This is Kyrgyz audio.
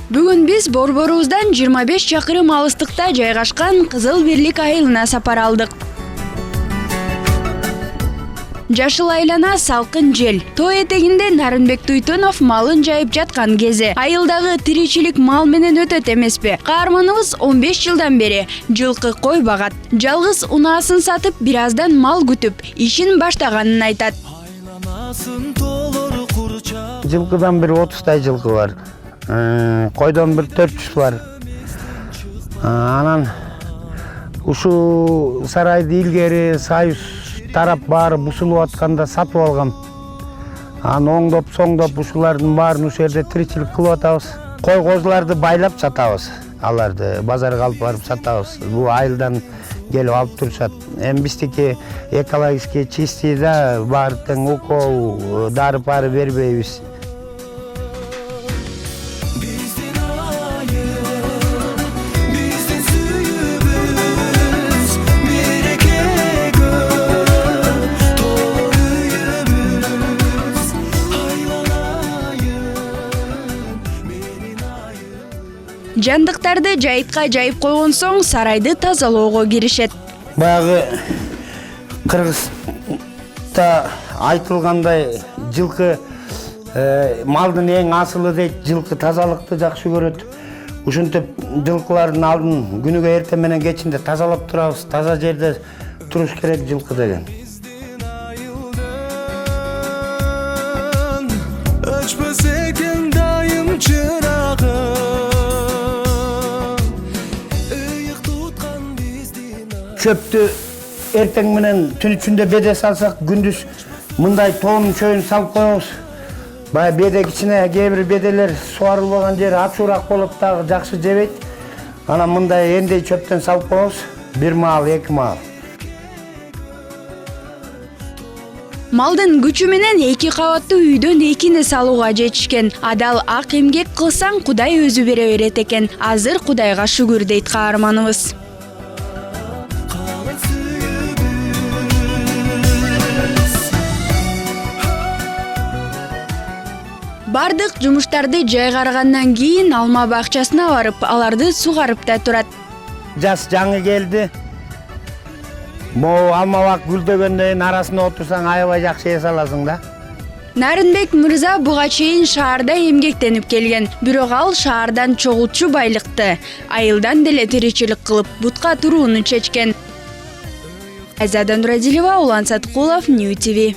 Бүгүн биз борборубуздан 25 чакырым алыстыкта жайгашкан Кызыл Бирлик айылына сапар алдык. Жашыл айлана, салкын жел. Тоо этегинде Нарынбек Туйтунов малын жайып жаткан кези. Айылдагы тиричилик мал менен өтөт эмеспи? Каарманыбыз 15 жылдан бери жылкы кой багат. Жалгыз унаасын сатып, бир аздан мал күтүп, ишин баштаганын айтат. Жылкыдан бир 30 жылкы бар. Койдон бир 400 бар. Анан ушу сарайды илгери Союз тарап баары бусулуп атканда сатып алгам. Оңдоп, соңдоп ушулардын баарын ушул жерде тиричилик кылып атабыз. Кой козуларды байлап сатабыз. Аларды базарга алып барып сатабыз. Бул айылдан келип алып турушат. Эми биздики экологически чистый да, баары тең укол, дары-пары бербейбиз. Жандыктарды жайытка жайып койгон соң сарайды тазалоого киришет. Баягы Кыргызда айтылгандай жылкы малдын эң асылы дейт, жылкы тазалыкты жакшы көрөт. Ушинтип жылкылардын алдын күнүгө эртең менен кечинде тазалап турабыз. Таза жерде туруш керек жылкы деген. Çöptü erteң менен түн ичинде беде салсак, күндүз мындай тоонун чөйүн салып коебуз. Бая бедек ичине кээ бир беделер суарылбаган жери ачуураак болуп дагы жакшы жебейт. Анан мындай эндей чөптөн салып коебуз. Бир маал, эки маал. Малдын күчү менен 2 кабаттуу үйдөн 2-ни салууга жетишкен. Адал ак эмгек кылсаң Кудай өзү бере берет экен. Азыр Кудайга шүгүр дейт каарманыбыз. Бардык жумуштарды жайгаргандан кийин алма бакчасына барып, аларды сугарып да турат. Жаз жаңы келди. Могу алма бак гүлдөгөндөн арасында отурсаң аябай жакшы эс аласың да. Нарынбек мырза буга чейин шаарда эмгектенип келген, бирок ал шаардан чогулчу байлыкты, айылдан деле тиричилик кылып, бутка турууну чечкен. Айзада Нурадилова, Улан Саткулов, Нью ТВ.